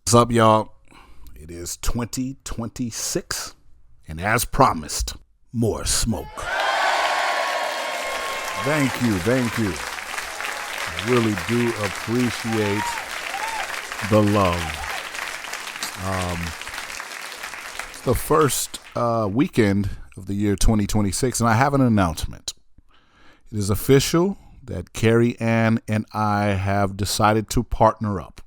What's up, y'all? It is 2026, and as promised, more smoke. Thank you. I really do appreciate the love. It's the first weekend of the year 2026, and I have an announcement. It is official that Carrie Ann and I have decided to partner up.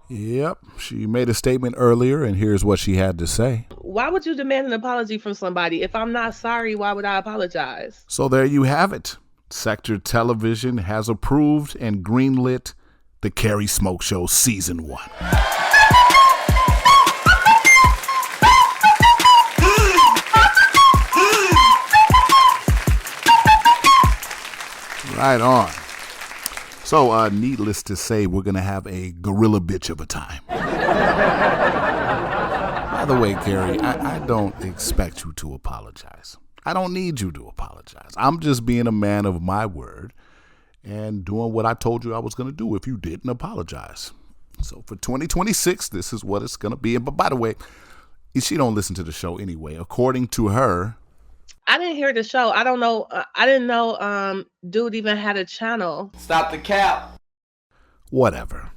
Yep, she made a statement earlier, and here's what she had to say. Why would you demand an apology from somebody? If I'm not sorry, why would I apologize? So there you have it. Sector Television has approved and greenlit the Carrie Smoke Show Season 1. Right on. So, needless to say, we're going to have a gorilla bitch of a time. By the way, Carrie, I don't expect you to apologize. I don't need you to apologize. I'm just being a man of my word and doing what I told you I was going to do if you didn't apologize. So for 2026, this is what it's going to be. But by the way, she don't listen to the show anyway. According to her, I didn't hear the show. I don't know. I didn't know dude even had a channel. Stop the cap. Whatever.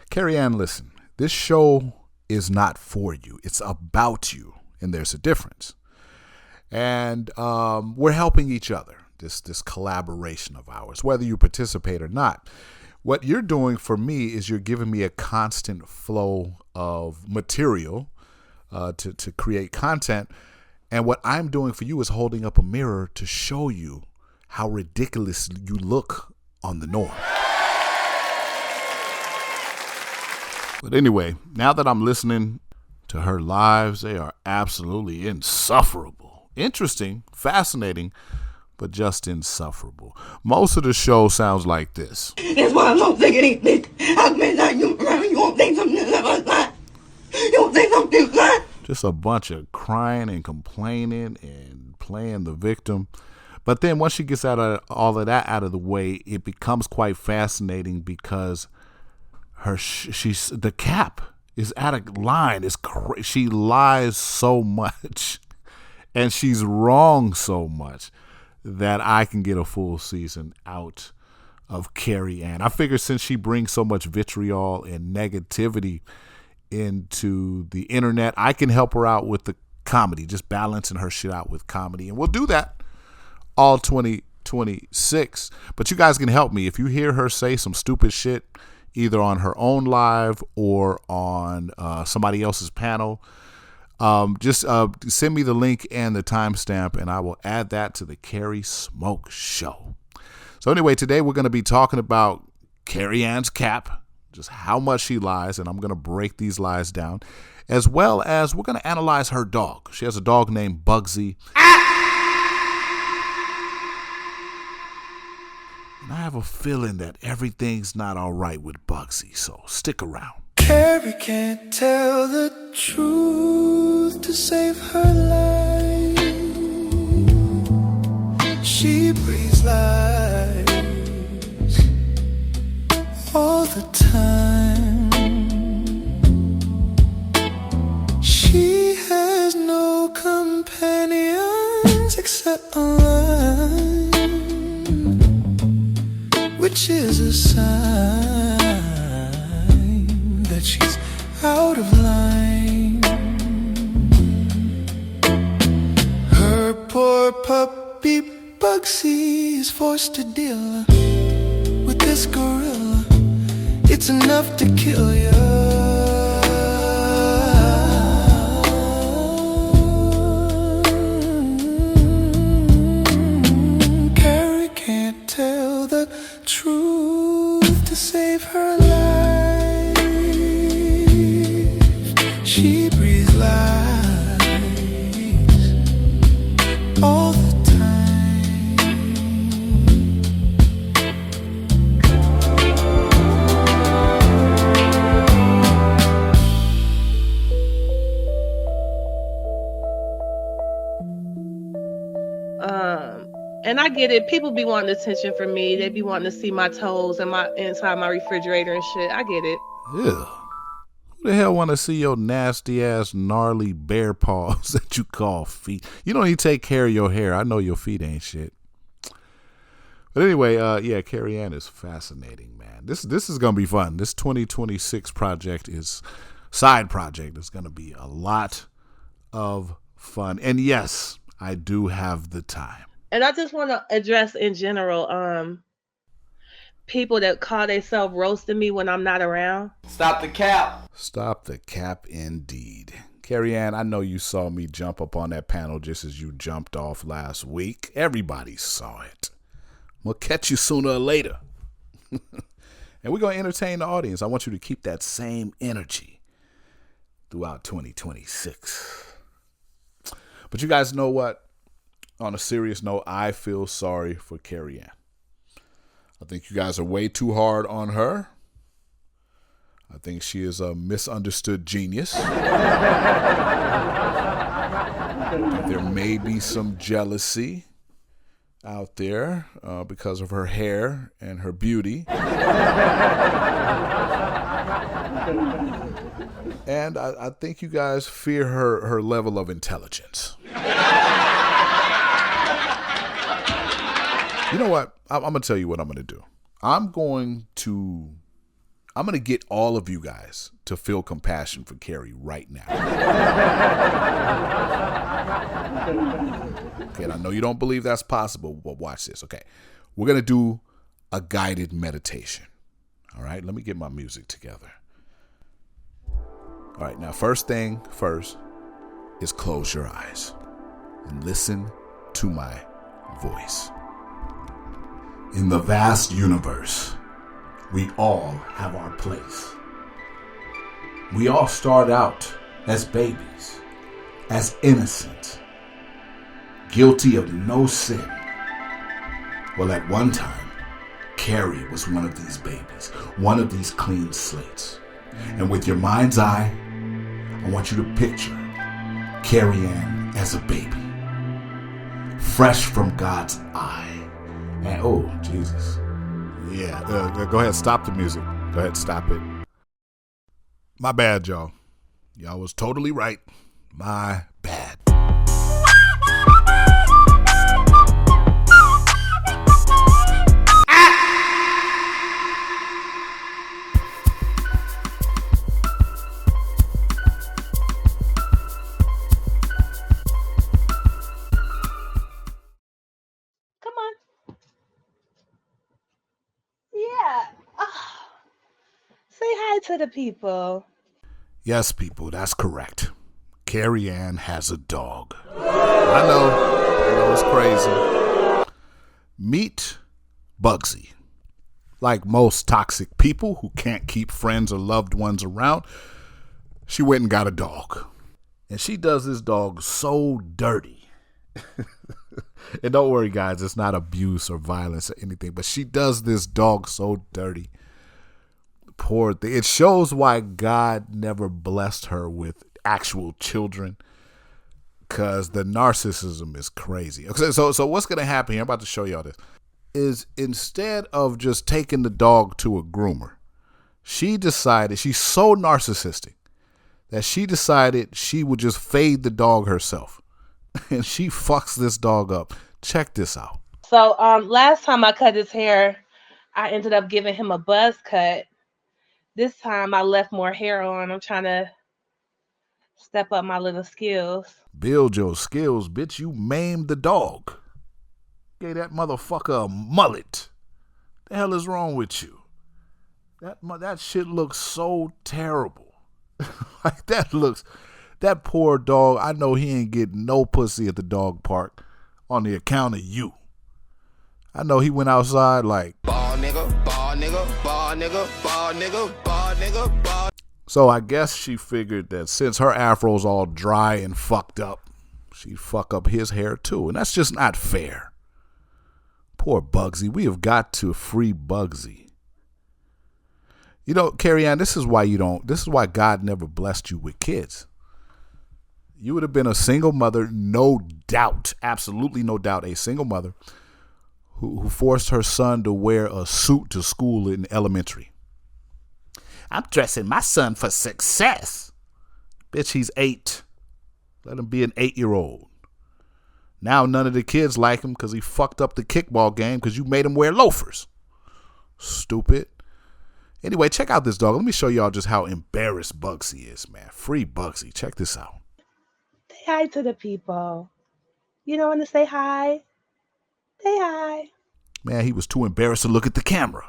Carrie Ann, listen. This show is not for you. It's about you. And there's a difference. And we're helping each other. This collaboration of ours, whether you participate or not. What you're doing for me is you're giving me a constant flow of material to create content. And what I'm doing for you is holding up a mirror to show you how ridiculous you look on the norm. But anyway, now that I'm listening to her lives, they are absolutely insufferable. Interesting, fascinating, but just insufferable. Most of the show sounds like this. That's why I'm so sick of these bitches. I've been like you around. You won't think something like that. You won't think something like that. Just a bunch of crying and complaining and playing the victim. But then once she gets out of all of that out of the way, it becomes quite fascinating because she's the cap is out of line. She lies so much and she's wrong so much that I can get a full season out of Carrie Ann. I figure since she brings so much vitriol and negativity into the internet, I can help her out with the comedy, just balancing her shit out with comedy. And we'll do that all 2026. But you guys can help me. If you hear her say some stupid shit, either on her own live or on somebody else's panel, just send me the link and the timestamp, and I will add that to the Carrie Smoke Show. So anyway, today we're going to be talking about Carrie Ann's cap, just how much she lies, and I'm going to break these lies down, as well as we're going to analyze her dog. She has a dog named Bugsy. And I have a feeling that everything's not all right with Bugsy, so stick around. Carrie can't tell the truth to save her life. She breathes lies all the time. She has no companions except online, which is a sign that she's out of line. Her poor puppy Bugsy is forced to deal with this gorilla. It's enough to kill ya. Carrie can't tell the truth to save her life. She breathes lies all the And I get it. People be wanting attention from me. They be wanting to see my toes and my inside my refrigerator and shit. I get it. Ew. Who the hell want to see your nasty ass gnarly bear paws that you call feet? You don't even take care of your hair. I know your feet ain't shit. But anyway, yeah, Carrie Ann is fascinating, man. This is gonna be fun. This 2026 side project is gonna be a lot of fun. And yes, I do have the time. And I just want to address in general, people that call themselves roasting me when I'm not around. Stop the cap. Stop the cap indeed. Carrie Ann, I know you saw me jump up on that panel just as you jumped off last week. Everybody saw it. We'll catch you sooner or later. And we're going to entertain the audience. I want you to keep that same energy throughout 2026. But you guys know what? On a serious note, I feel sorry for Carrie Ann. I think you guys are way too hard on her. I think she is a misunderstood genius. There may be some jealousy out there because of her hair and her beauty. And I think you guys fear her level of intelligence. You know what? I'm going to tell you what I'm going to do. I'm going to get all of you guys to feel compassion for Carrie right now. Okay, and I know you don't believe that's possible, but watch this. Okay, we're going to do a guided meditation. All right, let me get my music together. All right, now first thing first is close your eyes and listen to my voice. In the vast universe, we all have our place. We all start out as babies, as innocent, guilty of no sin. Well, at one time, Carrie was one of these babies, one of these clean slates. And with your mind's eye, I want you to picture Carrie Ann as a baby, fresh from God's eye. And oh, Jesus. Yeah, go ahead, stop the music. Go ahead, stop it. My bad, y'all. Y'all was totally right. My bad. Come on. Yeah. Oh. Say hi to the people. Yes, people, that's correct. Carrie Ann has a dog. I know it's crazy. Meet Bugsy. Like most toxic people who can't keep friends or loved ones around, she went and got a dog. And she does this dog so dirty. And don't worry, guys, it's not abuse or violence or anything, but she does this dog so dirty. Poor thing. It shows why God never blessed her with actual children, because the narcissism is crazy. Okay, so what's going to happen here, I'm about to show y'all this, is instead of just taking the dog to a groomer, she decided, she's so narcissistic that she decided she would just fade the dog herself. And she fucks this dog up. Check this out. So last time I cut his hair, I ended up giving him a buzz cut. This time I left more hair on. I'm trying to step up my little skills. Build your skills, bitch. You maimed the dog. Gave that motherfucker a mullet. The hell is wrong with you? That shit looks so terrible. Like that poor dog. I know he ain't getting no pussy at the dog park on the account of you. I know he went outside like ball nigga, ball nigga, ball nigga, ball nigga, ball nigga, ball. So I guess she figured that since her afro's all dry and fucked up, she'd fuck up his hair too. And that's just not fair. Poor Bugsy. We have got to free Bugsy. You know, Carrie Ann, this is why God never blessed you with kids. You would have been a single mother, no doubt, absolutely no doubt, a single mother who forced her son to wear a suit to school in elementary. I'm dressing my son for success. Bitch, he's 8. Let him be an 8-year-old. Now none of the kids like him because he fucked up the kickball game because you made him wear loafers. Stupid. Anyway, check out this dog. Let me show y'all just how embarrassed Bugsy is, man. Free Bugsy. Check this out. Say hi to the people. You don't want to say hi? Say hi. Man, he was too embarrassed to look at the camera.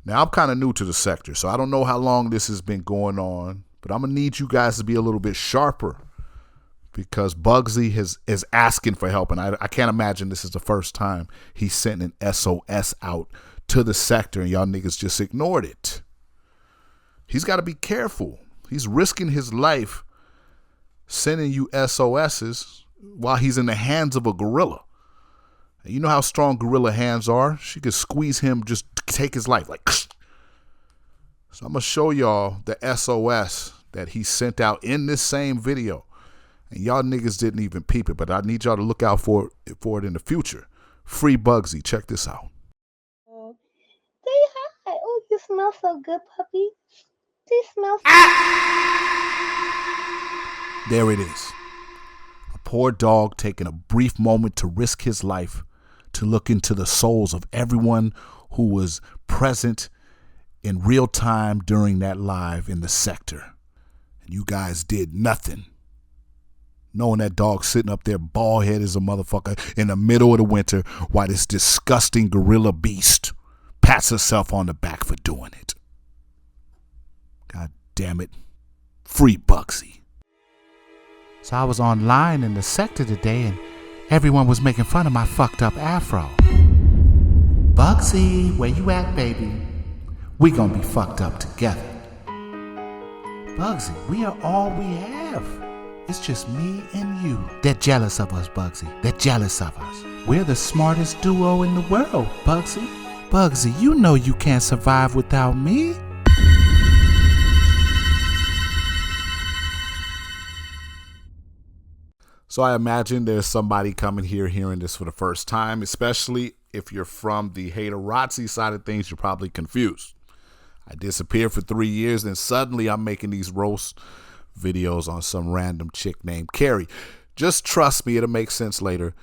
Now, I'm kind of new to the sector, so I don't know how long this has been going on, but I'm going to need you guys to be a little bit sharper because Bugsy is asking for help, and I can't imagine this is the first time he sent an SOS out to the sector, and y'all niggas just ignored it. He's got to be careful. He's risking his life sending you SOSs while he's in the hands of a gorilla. You know how strong gorilla hands are? She could squeeze him, just take his life. Like, so I'm going to show y'all the SOS that he sent out in this same video. And y'all niggas didn't even peep it, but I need y'all to look out for it in the future. Free Bugsy. Check this out. Say hi. Oh, you smell so good, puppy. You smell so There it is. A poor dog taking a brief moment to risk his life to look into the souls of everyone who was present in real time during that live in the sector. And you guys did nothing. Knowing that dog sitting up there bald head as a motherfucker in the middle of the winter while this disgusting gorilla beast pats herself on the back for doing it. God damn it. Free Bugsy. So I was online in the sector today and everyone was making fun of my fucked up afro. Bugsy, where you at, baby? We gonna be fucked up together. Bugsy, we are all we have. It's just me and you. They're jealous of us, Bugsy. They're jealous of us. We're the smartest duo in the world, Bugsy. Bugsy, you know you can't survive without me. So I imagine there's somebody coming here hearing this for the first time, especially if you're from the haterazzi side of things, you're probably confused. I disappeared for 3 years, and suddenly I'm making these roast videos on some random chick named Carrie. Just trust me, it'll make sense later.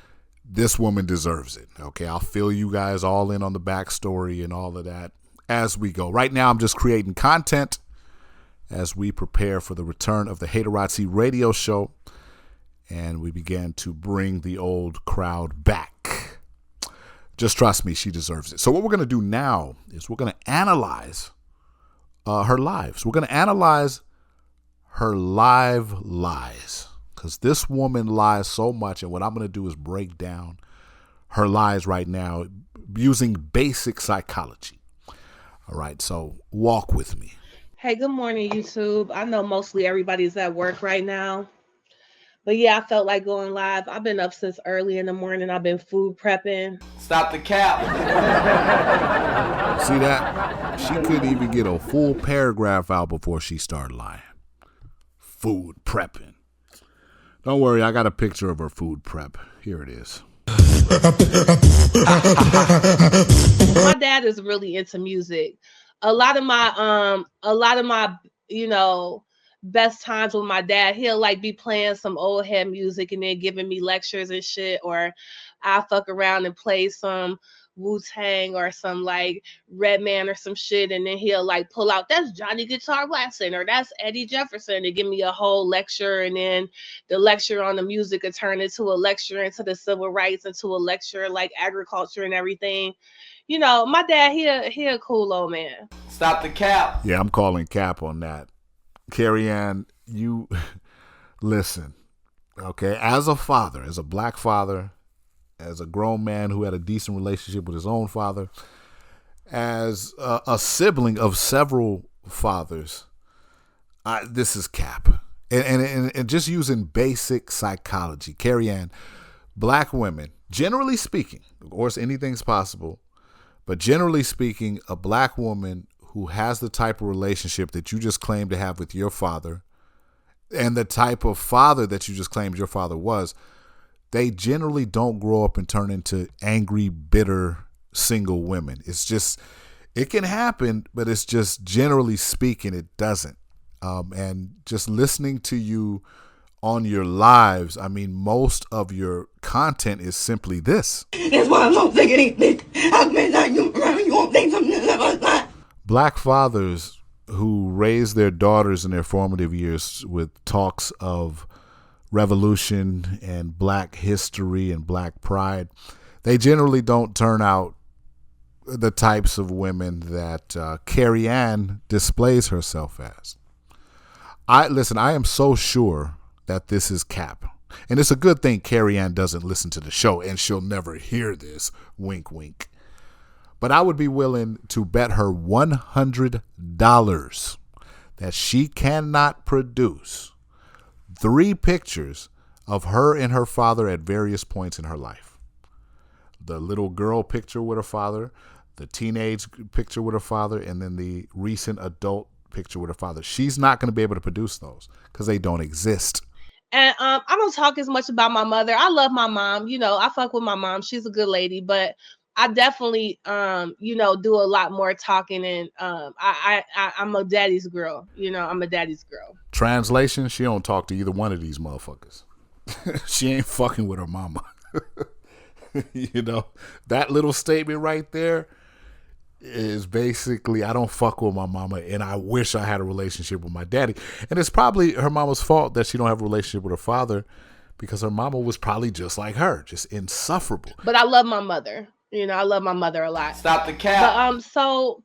This woman deserves it. Okay, I'll fill you guys all in on the backstory and all of that as we go. Right now, I'm just creating content as we prepare for the return of the Haterazzi radio show. And we began to bring the old crowd back. Just trust me, she deserves it. So what we're going to do now is we're going to analyze her lives. We're going to analyze her live lies. Because this woman lies so much. And what I'm going to do is break down her lies right now using basic psychology. All right, so walk with me. Hey, good morning, YouTube. I know mostly everybody's at work right now. But yeah, I felt like going live. I've been up since early in the morning. I've been food prepping. Stop the cap. See that? She couldn't even get a full paragraph out before she started lying. Food prepping. Don't worry, I got a picture of her food prep. Here it is. My dad is really into music. A lot of my, best times with my dad, he'll like be playing some old head music and then giving me lectures and shit, or I fuck around and play some Wu-Tang or some like Redman or some shit, and then he'll like pull out, that's Johnny Guitar Watson or that's Eddie Jefferson, and give me a whole lecture, and then the lecture on the music would turn into a lecture into the civil rights, into a lecture like agriculture and everything. You know, my dad, he a cool old man. Stop the cap. Yeah, I'm calling cap on that. Carrie Ann, you listen, okay? As a father, as a black father, as a grown man who had a decent relationship with his own father, as a sibling of several fathers, this is cap. And just using basic psychology, Carrie Ann, black women, generally speaking, of course, anything's possible, but generally speaking, a black woman who has the type of relationship that you just claimed to have with your father and the type of father that you just claimed your father was, they generally don't grow up and turn into angry, bitter, single women. It's just, It can happen, but it's just generally speaking, it doesn't. And just listening to you on your lives, I mean, most of your content is simply this. That's why I'm so sick of these bitches. How can I you around? You won't think something about that. Black fathers who raise their daughters in their formative years with talks of revolution and black history and black pride, they generally don't turn out the types of women that Carrie displays herself as. I am so sure that this is cap. And it's a good thing Carrie doesn't listen to the show, and she'll never hear this. Wink, wink. But I would be willing to bet her $100 that she cannot produce 3 pictures of her and her father at various points in her life. The little girl picture with her father, the teenage picture with her father, and then the recent adult picture with her father. She's not going to be able to produce those because they don't exist. And I don't talk as much about my mother. I love my mom. You know, I fuck with my mom. She's a good lady, but I definitely, do a lot more talking. And I'm a daddy's girl. You know, I'm a daddy's girl. Translation: she don't talk to either one of these motherfuckers. She ain't fucking with her mama. You know, that little statement right there is basically, I don't fuck with my mama and I wish I had a relationship with my daddy. And it's probably her mama's fault that she don't have a relationship with her father, because her mama was probably just like her, just insufferable. But I love my mother. You know, I love my mother a lot. Stop the cap. But so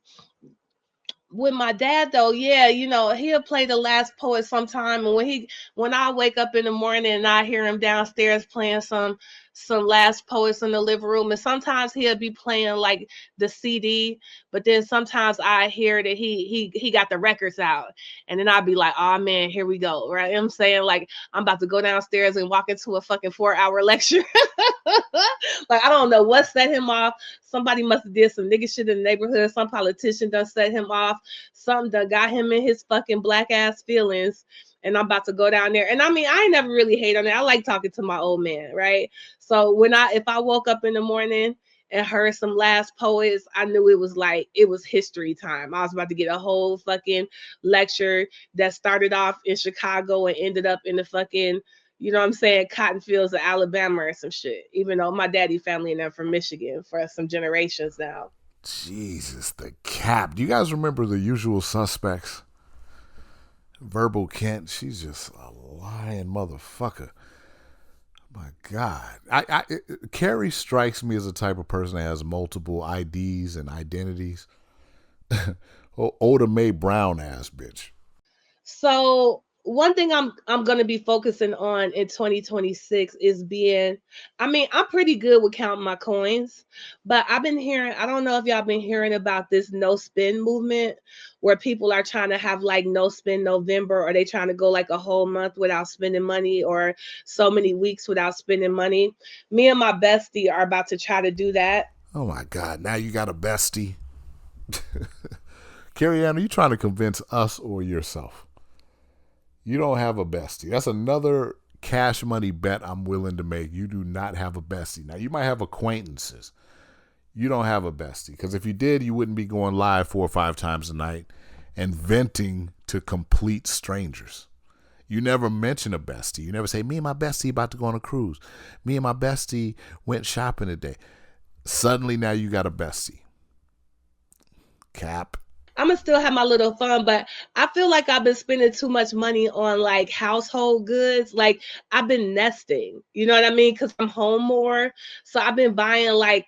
with my dad though, yeah, you know, he'll play The Last Poet sometime, and when I wake up in the morning and I hear him downstairs playing some Last Poets in the living room, and sometimes he'll be playing like the CD, but then sometimes I hear that he got the records out, and then I'll be like, oh man, here we go, right? You know what I'm saying, like, I'm about to go downstairs and walk into a fucking 4-hour lecture. Like, I don't know what set him off. Somebody must have did some nigga shit in the neighborhood. Some politician done set him off. Something done got him in his fucking black ass feelings. And I'm about to go down there. And I mean, I ain't never really hate on it. I like talking to my old man, right? So if I woke up in the morning and heard some Last Poets, I knew it was history time. I was about to get a whole fucking lecture that started off in Chicago and ended up in the fucking, you know what I'm saying, cotton fields of Alabama or some shit. Even though my daddy family and them from Michigan for some generations now. Jesus, the cap. Do you guys remember The Usual Suspects? Verbal Kent, she's just a lying motherfucker. My God. Carrie strikes me as a type of person that has multiple IDs and identities. Oda Mae Brown ass bitch. So one thing I'm going to be focusing on in 2026 is I'm pretty good with counting my coins, but I don't know if y'all been hearing about this no spend movement where people are trying to have like no spend November, or they trying to go like a whole month without spending money, or so many weeks without spending money. Me and my bestie are about to try to do that. Oh my God. Now you got a bestie. Carrie Ann, are you trying to convince us or yourself? You don't have a bestie. That's another cash money bet I'm willing to make. You do not have a bestie. Now, you might have acquaintances. You don't have a bestie. Because if you did, you wouldn't be going live 4 or 5 times a night and venting to complete strangers. You never mention a bestie. You never say, me and my bestie about to go on a cruise. Me and my bestie went shopping today. Suddenly, now you got a bestie. Cap. I'm gonna still have my little fun, but I feel like I've been spending too much money on like household goods. Like, I've been nesting, you know what I mean? Because I'm home more. So I've been buying like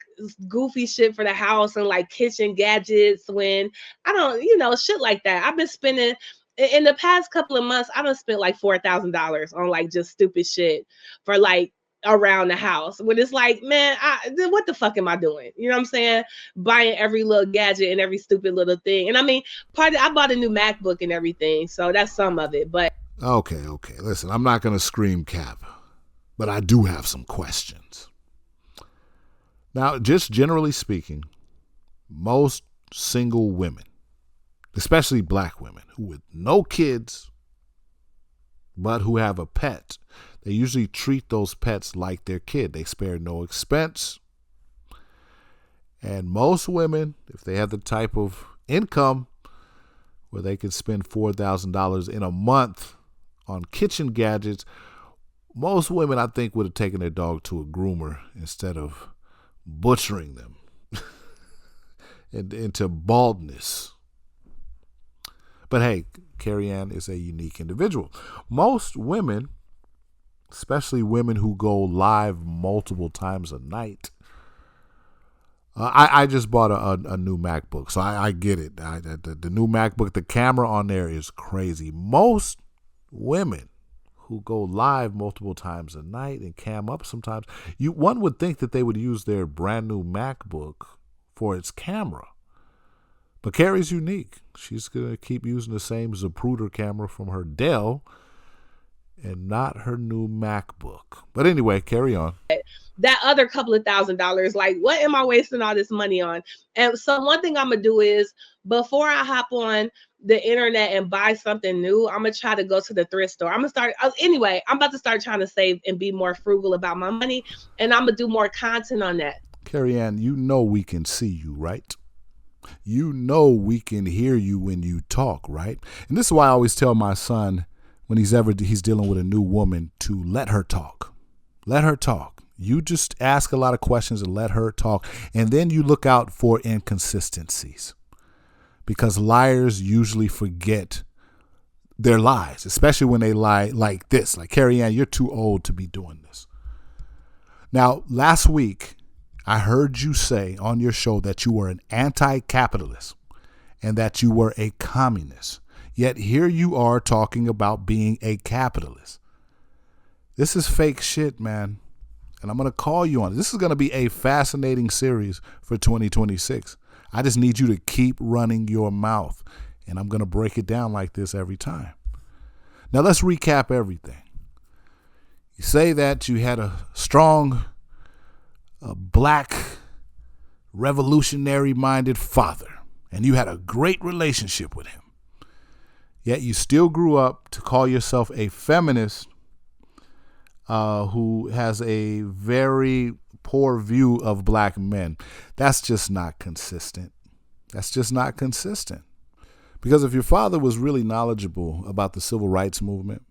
goofy shit for the house and like kitchen gadgets when I don't, shit like that. I've been spending in the past couple of months, I done spent like $4,000 on like just stupid shit for like around the house, when it's like, man, what the fuck am I doing? You know what I'm saying? Buying every little gadget and every stupid little thing. And I mean, I bought a new MacBook and everything, so that's some of it. But okay. Listen, I'm not gonna scream cap, but I do have some questions. Now, just generally speaking, most single women, especially black women, who with no kids but who have a pet, they usually treat those pets like their kid. They spare no expense. And most women, if they have the type of income where they can spend $4,000 in a month on kitchen gadgets, most women, I think, would have taken their dog to a groomer instead of butchering them into baldness. But hey, Carrie Ann is a unique individual. Most women, especially women who go live multiple times a night. I just bought a new MacBook, so I get it. The new MacBook, the camera on there is crazy. Most women who go live multiple times a night and cam up sometimes, one would think that they would use their brand new MacBook for its camera. But Carrie's unique. She's going to keep using the same Zapruder camera from her Dell and not her new MacBook. But anyway, carry on. That other couple of $1,000, like, what am I wasting all this money on? And so one thing I'm going to do is, before I hop on the internet and buy something new, I'm going to try to go to the thrift store. I'm about to start trying to save and be more frugal about my money. And I'm going to do more content on that. Carrie Ann, you know we can see you, right? You know we can hear you when you talk, right? And this is why I always tell my son when he's dealing with a new woman to let her talk. Let her talk. You just ask a lot of questions and let her talk. And then you look out for inconsistencies. Because liars usually forget their lies, especially when they lie like this. Like, Carrie Ann, you're too old to be doing this. Now, last week, I heard you say on your show that you were an anti-capitalist and that you were a communist. Yet here you are talking about being a capitalist. This is fake shit, man. And I'm going to call you on it. This is going to be a fascinating series for 2026. I just need you to keep running your mouth. And I'm going to break it down like this every time. Now let's recap everything. You say that you had a strong, black, revolutionary-minded father. And you had a great relationship with him. Yet you still grew up to call yourself a feminist who has a very poor view of black men. That's just not consistent. That's just not consistent. Because if your father was really knowledgeable about the civil rights movement,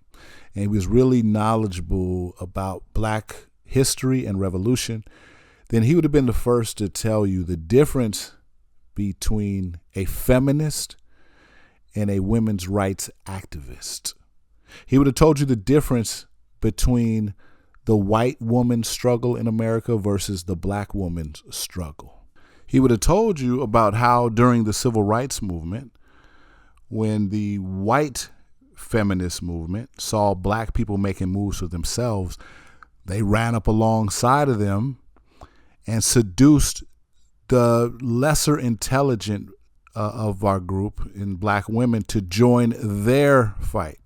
and he was really knowledgeable about black history and revolution, then he would have been the first to tell you the difference between a feminist and a women's rights activist. He would have told you the difference between the white woman's struggle in America versus the black woman's struggle. He would have told you about how during the civil rights movement, when the white feminist movement saw black people making moves for themselves, they ran up alongside of them and seduced the lesser intelligent of our group in black women to join their fight,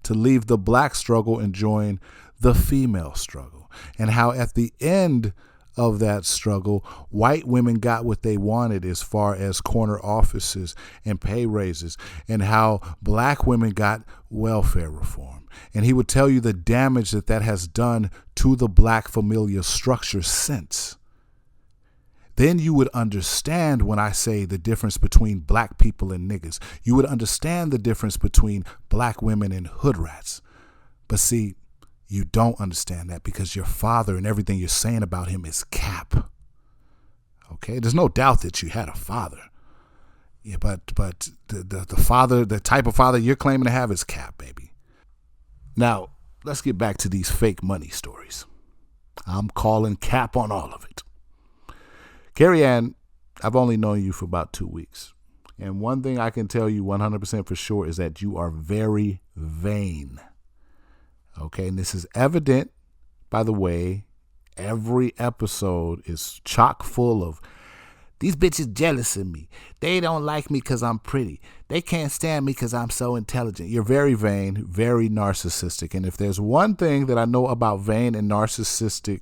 to leave the black struggle and join the female struggle. And how at the end of that struggle, white women got what they wanted as far as corner offices and pay raises, and how black women got welfare reform. And he would tell you the damage that that has done to the black familial structure since. Then you would understand when I say the difference between black people and niggas. You would understand the difference between black women and hood rats. But see, you don't understand that because your father and everything you're saying about him is cap. Okay? There's no doubt that you had a father. Yeah, but the father, the type of father you're claiming to have is cap, baby. Now, let's get back to these fake money stories. I'm calling cap on all of it. Carrie Ann, I've only known you for about 2 weeks. And one thing I can tell you 100% for sure is that you are very vain. Okay, and this is evident, by the way, every episode is chock full of, these bitches jealous of me. They don't like me because I'm pretty. They can't stand me because I'm so intelligent. You're very vain, very narcissistic. And if there's one thing that I know about vain and narcissistic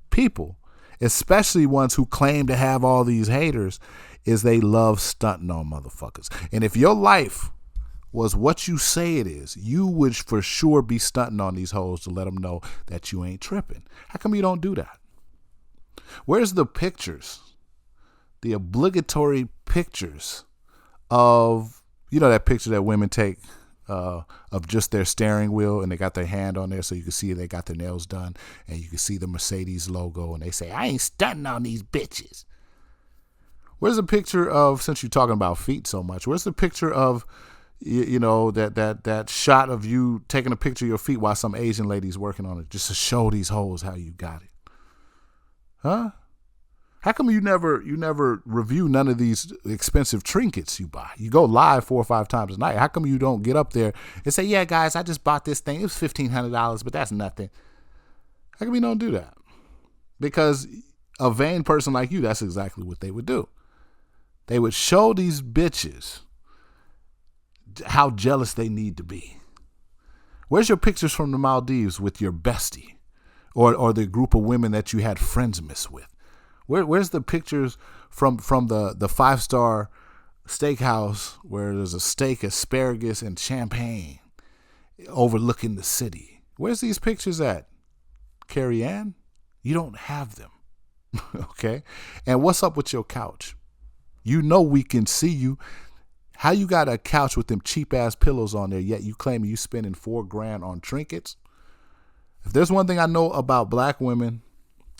people, especially ones who claim to have all these haters, is they love stunting on motherfuckers. And if your life was what you say it is, you would for sure be stunting on these hoes to let them know that you ain't tripping. How come you don't do that? Where's the pictures the obligatory pictures of, you know, that picture that women take of just their steering wheel, and they got their hand on there so you can see they got their nails done, and you can see the Mercedes logo, and they say, I ain't stunting on these bitches. Where's the picture of, since you're talking about feet so much, where's the picture of, you know, that shot of you taking a picture of your feet while some Asian lady's working on it, just to show these hoes how you got it? Huh? How come you never review none of these expensive trinkets you buy? You go live 4 or 5 times a night. How come you don't get up there and say, yeah, guys, I just bought this thing. It was $1,500, but that's nothing. How come you don't do that? Because a vain person like you, that's exactly what they would do. They would show these bitches how jealous they need to be. Where's your pictures from the Maldives with your bestie or the group of women that you had friendsmas with? Where's the pictures from the 5-star steakhouse where there's a steak, asparagus, and champagne overlooking the city? Where's these pictures at, Carrie Ann? You don't have them. Okay? And what's up with your couch? You know we can see you. How you got a couch with them cheap ass pillows on there, yet you claim you spending $4,000 on trinkets? If there's one thing I know about black women,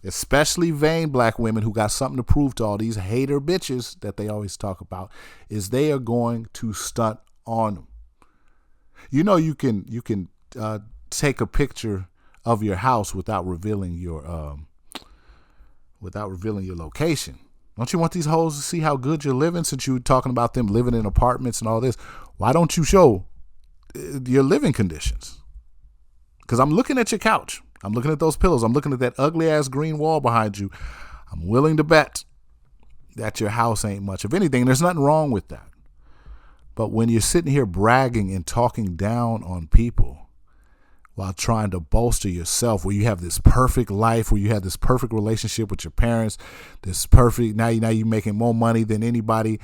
especially vain black women who got something to prove to all these hater bitches that they always talk about, is they are going to stunt on them. You know you can take a picture of your house without revealing your location. Don't you want these hoes to see how good you're living, since you were talking about them living in apartments and all this? Why don't you show your living conditions? Because I'm looking at your couch. I'm looking at those pillows. I'm looking at that ugly ass green wall behind you. I'm willing to bet that your house ain't much of anything. There's nothing wrong with that. But when you're sitting here bragging and talking down on people while trying to bolster yourself, where you have this perfect life, where you have this perfect relationship with your parents, this perfect, now you're making more money than anybody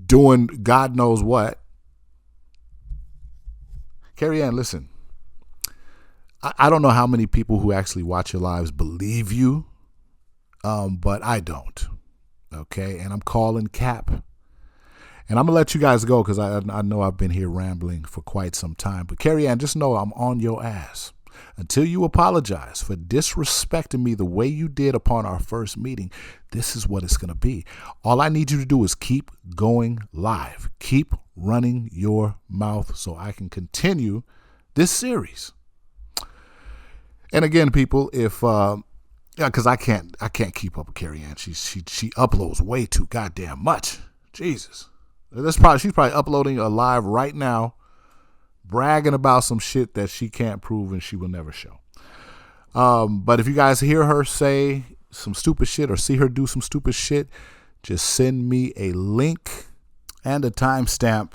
doing God knows what. Carrie Ann, listen. I don't know how many people who actually watch your lives believe you, but I don't. Okay, and I'm calling cap. And I'm going to let you guys go because I know I've been here rambling for quite some time. But Carrie Ann, just know I'm on your ass. Until you apologize for disrespecting me the way you did upon our first meeting, this is what it's going to be. All I need you to do is keep going live. Keep running your mouth so I can continue this series. And again, people, if because I can't keep up with Carrie Ann. She uploads way too goddamn much. Jesus. She's probably uploading a live right now, bragging about some shit that she can't prove and she will never show. But if you guys hear her say some stupid shit or see her do some stupid shit, just send me a link and a timestamp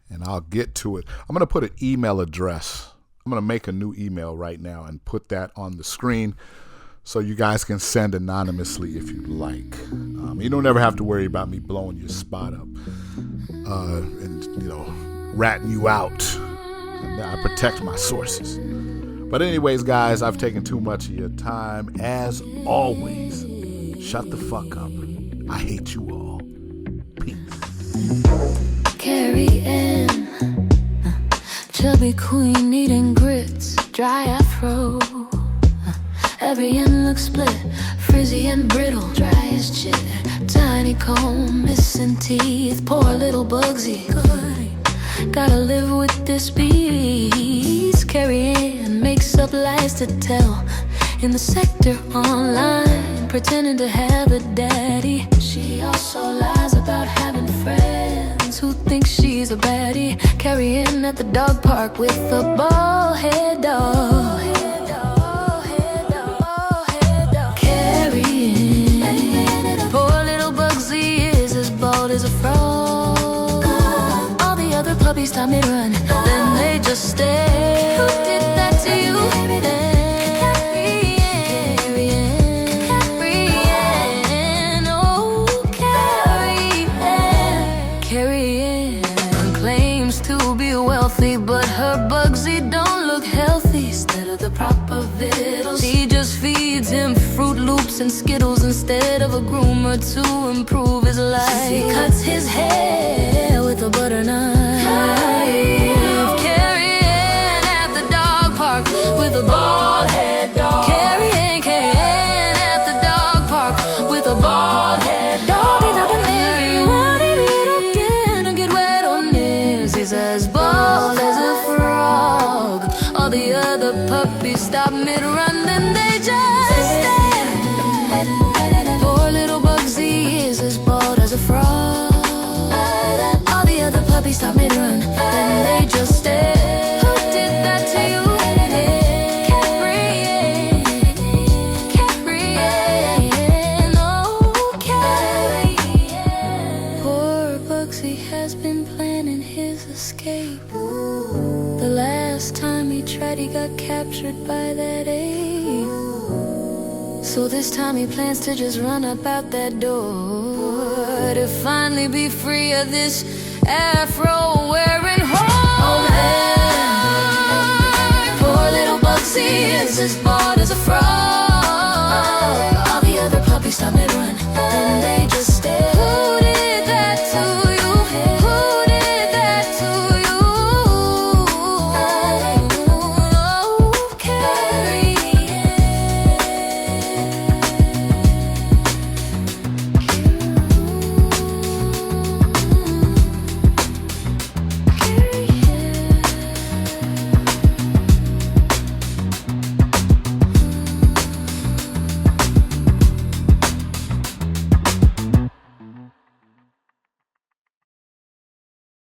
and I'll get to it. I'm going to put an email address. I'm going to make a new email right now and put that on the screen so you guys can send anonymously if you'd like. You don't ever have to worry about me blowing your spot up and, ratting you out. I protect my sources. But anyways, guys, I've taken too much of your time. As always, shut the fuck up. I hate you all. Peace. Carrie Ann, chubby queen eating grits, dry afro. Every end looks split, frizzy and brittle, dry as shit. Tiny comb, missing teeth, poor little Bugsy. Good, gotta live with this beast. Carrie Ann makes up lies to tell in the sector online, pretending to have a daddy. She also lies about having friends who think she's a baddie. Carrie Ann at the dog park with a bald head dog. Is a frog. All the other puppies time they run, then they just stare. Who did that to you? Carrie Ann, oh Carrie Ann. Carrie Ann claims to be wealthy, but her Bugsy don't look healthy. Instead of the proper vittles, she just feeds him Fruit Loops and Skittles instead. instead of a groomer to improve his life. He cuts his hair with a butter knife. Carrying at the dog park with a bald head dog. Carrying at the dog park with a bald head dog. He's up in there, you want him again to get wet on this. He's as bald as a frog. All the other puppies stop mid-run, then they just stare. Poor little Bugsy is as bald as a frog. All the other puppies stop mid-run, then they just stare. Who did that to you? Carrie, Carrie, no, Carrie. Poor Bugsy has been planning his escape. The last time he tried, he got captured by that ape. So this time he plans to just run up out that door to finally be free of this afro-wearing whore. Poor little Bugsy is as bald as a frog. All the other puppies stop mid-run,